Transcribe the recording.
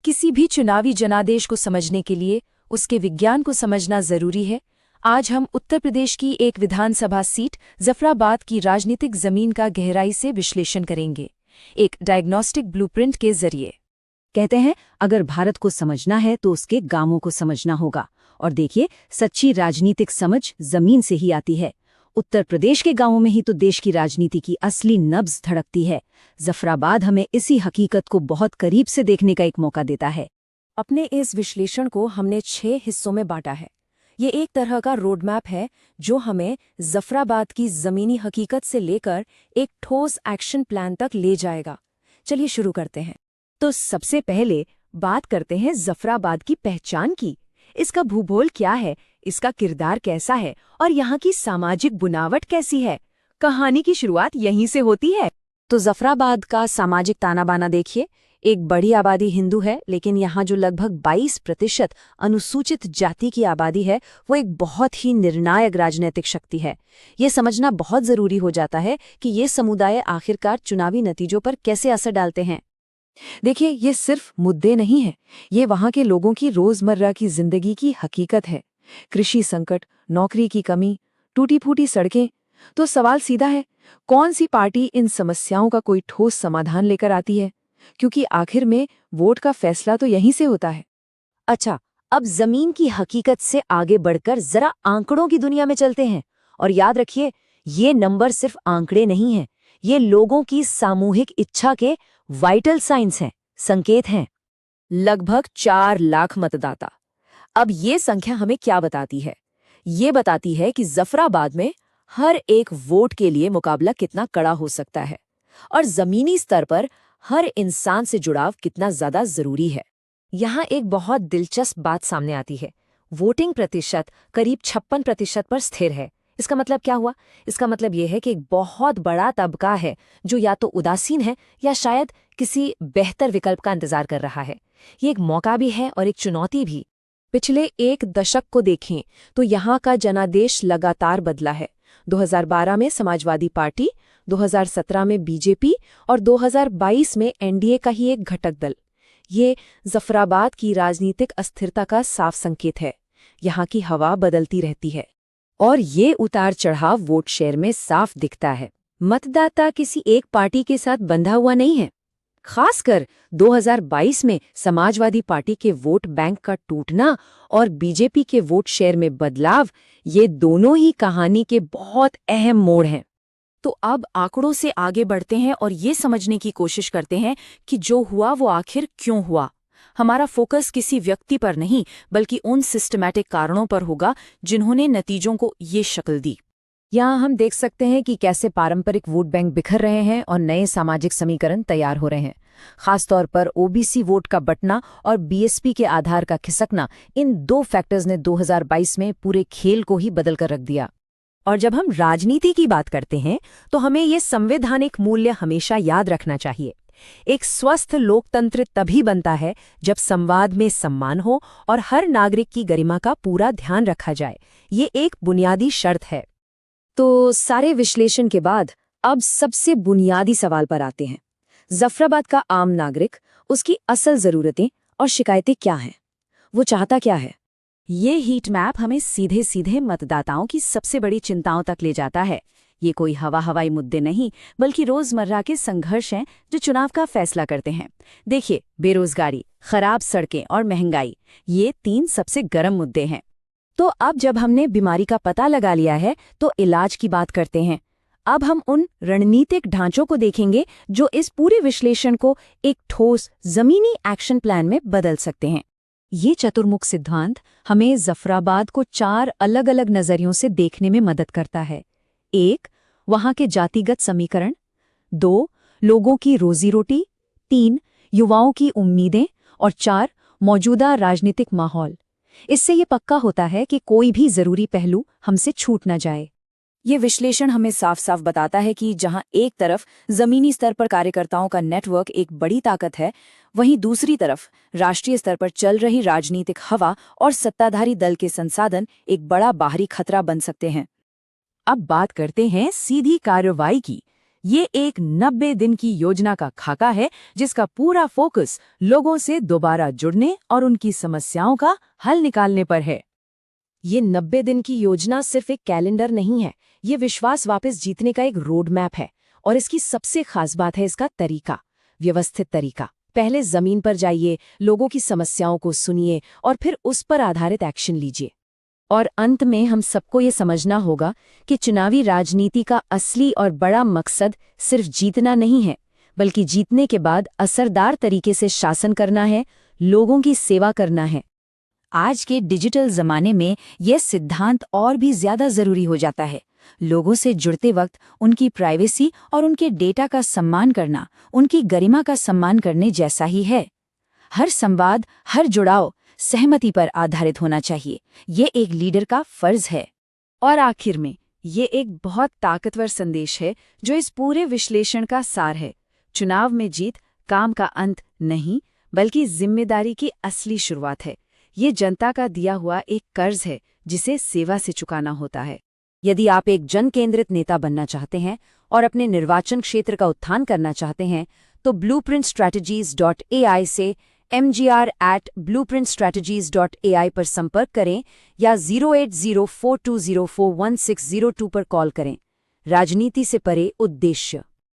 किसी भी चुनावी जनादेश को समझने के लिए उसके विज्ञान को समझना जरूरी है। आज हम उत्तर प्रदेश की एक विधानसभा सीट जफराबाद की राजनीतिक जमीन का गहराई से विश्लेषण करेंगे, एक डायग्नोस्टिक ब्लूप्रिंट के जरिए। कहते हैं अगर भारत को समझना है तो उसके गांवों को समझना होगा। और देखिए, सच्ची राजनीतिक समझ जमीन से ही आती है। उत्तर प्रदेश के गांवों में ही तो देश की राजनीति की असली नब्ज धड़कती है। जफराबाद हमें इसी हकीकत को बहुत करीब से देखने का एक मौका देता है। अपने इस विश्लेषण को हमने 6 हिस्सों में बांटा है। ये एक तरह का रोड मैप है जो हमें जफराबाद की जमीनी हकीकत से लेकर एक ठोस एक्शन प्लान तक ले जाएगा। चलिए शुरू करते हैं। तो सबसे पहले बात करते हैं जफराबाद की पहचान की। इसका भूगोल क्या है, इसका किरदार कैसा है और यहाँ की सामाजिक बुनावट कैसी है। कहानी की शुरुआत यहीं से होती है। तो जफराबाद का सामाजिक ताना बाना देखिए। एक बड़ी आबादी हिंदू है, लेकिन यहाँ जो लगभग 22% अनुसूचित जाति की आबादी है वो एक बहुत ही निर्णायक राजनीतिक शक्ति है। ये समझना बहुत जरूरी हो जाता है कि ये समुदाय आखिरकार चुनावी नतीजों पर कैसे असर डालते हैं। देखिए, ये सिर्फ मुद्दे नहीं हैं, ये वहाँ के लोगों की रोजमर्रा की जिंदगी की हकीकत है। कृषि संकट, नौकरी की कमी, टूटी फूटी सड़कें। तो सवाल सीधा है, कौन सी पार्टी इन समस्याओं का कोई ठोस समाधान लेकर आती है? क्योंकि आखिर में वोट का फैसला तो यहीं से होता है। अच्छा, अब जमीन की हकीकत से आगे बढ़कर जरा आंकड़ों की दुनिया में चलते हैं। और याद रखिए, ये नंबर सिर्फ आंकड़े नहीं हैं, ये लोगों की सामूहिक इच्छा के वाइटल साइंस हैं, संकेत हैं। लगभग 4 लाख मतदाता। अब ये संख्या हमें क्या बताती है? ये बताती है कि जफराबाद में हर एक वोट के लिए मुकाबला कितना कड़ा हो सकता है और जमीनी स्तर पर हर इंसान से जुड़ाव कितना ज्यादा जरूरी है। यहाँ एक बहुत दिलचस्प बात सामने आती है। वोटिंग प्रतिशत करीब 56% पर स्थिर है। इसका मतलब क्या हुआ? इसका मतलब यह है कि एक बहुत बड़ा तबका है जो या तो उदासीन है या शायद किसी बेहतर विकल्प का इंतजार कर रहा है। ये एक मौका भी है और एक चुनौती भी। पिछले 1 दशक को देखें तो यहाँ का जनादेश लगातार बदला है। 2012 में समाजवादी पार्टी, 2017 में बीजेपी और 2022 में एनडीए का ही एक घटक दल। ये जफराबाद की राजनीतिक अस्थिरता का साफ संकेत है। यहाँ की हवा बदलती रहती है और ये उतार चढ़ाव वोट शेयर में साफ दिखता है। मतदाता किसी एक पार्टी के साथ बंधा हुआ नहीं है। खासकर 2022 में समाजवादी पार्टी के वोट बैंक का टूटना और बीजेपी के वोट शेयर में बदलाव, ये दोनों ही कहानी के बहुत अहम मोड़ हैं। तो अब आंकड़ों से आगे बढ़ते हैं और ये समझने की कोशिश करते हैं कि जो हुआ वो आखिर क्यों हुआ। हमारा फोकस किसी व्यक्ति पर नहीं, बल्कि उन सिस्टमैटिक कारणों पर होगा जिन्होंने नतीजों को ये शक्ल दी। यहाँ हम देख सकते हैं कि कैसे पारंपरिक वोट बैंक बिखर रहे हैं और नए सामाजिक समीकरण तैयार हो रहे हैं। खासतौर पर ओबीसी वोट का बंटना और बीएसपी के आधार का खिसकना, इन 2 फैक्टर्स ने 2022 में पूरे खेल को ही बदल कर रख दिया। और जब हम राजनीति की बात करते हैं तो हमें ये संवैधानिक मूल्य हमेशा याद रखना चाहिए। एक स्वस्थ लोकतंत्र तभी बनता है जब संवाद में सम्मान हो और हर नागरिक की गरिमा का पूरा ध्यान रखा जाए। ये एक बुनियादी शर्त है। तो सारे विश्लेषण के बाद अब सबसे बुनियादी सवाल पर आते हैं। जफराबाद का आम नागरिक, उसकी असल जरूरतें और शिकायतें क्या हैं? वो चाहता क्या है? ये हीट मैप हमें सीधे सीधे मतदाताओं की सबसे बड़ी चिंताओं तक ले जाता है। ये कोई हवाई मुद्दे नहीं, बल्कि रोजमर्रा के संघर्ष हैं जो चुनाव का फैसला करते हैं। देखिए, बेरोजगारी, खराब सड़कें और महंगाई, ये 3 सबसे गर्म मुद्दे हैं। तो अब जब हमने बीमारी का पता लगा लिया है तो इलाज की बात करते हैं। अब हम उन रणनीतिक ढांचों को देखेंगे जो इस पूरे विश्लेषण को एक ठोस जमीनी एक्शन प्लान में बदल सकते हैं। ये चतुर्मुख सिद्धांत हमें जफराबाद को 4 अलग अलग नजरियों से देखने में मदद करता है। 1, वहाँ के जातिगत समीकरण। 2, लोगों की रोजी रोटी। 3, युवाओं की उम्मीदें। और 4, मौजूदा राजनीतिक माहौल। इससे ये पक्का होता है कि कोई भी जरूरी पहलू हमसे छूट न जाए। ये विश्लेषण हमें साफ साफ बताता है कि जहां एक तरफ जमीनी स्तर पर कार्यकर्ताओं का नेटवर्क एक बड़ी ताकत है, वहीं दूसरी तरफ राष्ट्रीय स्तर पर चल रही राजनीतिक हवा और सत्ताधारी दल के संसाधन एक बड़ा बाहरी खतरा बन सकते हैं। अब बात करते हैं सीधी कार्रवाई की। ये एक 90 दिन की योजना का खाका है जिसका पूरा फोकस लोगों से दोबारा जुड़ने और उनकी समस्याओं का हल निकालने पर है। ये 90 दिन की योजना सिर्फ एक कैलेंडर नहीं है, ये विश्वास वापस जीतने का एक रोड मैप है। और इसकी सबसे खास बात है इसका तरीका, व्यवस्थित तरीका। पहले जमीन पर जाइए, लोगों की समस्याओं को सुनिए और फिर उस पर आधारित एक्शन लीजिए। और अंत में हम सबको ये समझना होगा कि चुनावी राजनीति का असली और बड़ा मकसद सिर्फ जीतना नहीं है, बल्कि जीतने के बाद असरदार तरीके से शासन करना है, लोगों की सेवा करना है। आज के डिजिटल जमाने में यह सिद्धांत और भी ज्यादा जरूरी हो जाता है। लोगों से जुड़ते वक्त उनकी प्राइवेसी और उनके डेटा का सम्मान करना उनकी गरिमा का सम्मान करने जैसा ही है। हर संवाद, हर जुड़ाव सहमति पर आधारित होना चाहिए। ये एक लीडर का फर्ज है। और आखिर में ये एक बहुत ताकतवर संदेश है जो इस पूरे विश्लेषण का सार है। चुनाव में जीत काम का अंत नहीं, बल्कि जिम्मेदारी की असली शुरुआत है। ये जनता का दिया हुआ एक कर्ज है जिसे सेवा से चुकाना होता है। यदि आप एक जन केंद्रित नेता बनना चाहते हैं और अपने निर्वाचन क्षेत्र का उत्थान करना चाहते हैं, तो blueprintstrategies.ai से mgr@blueprintstrategies.ai पर संपर्क करें या 08042041602 पर कॉल करें। राजनीति से परे उद्देश्य।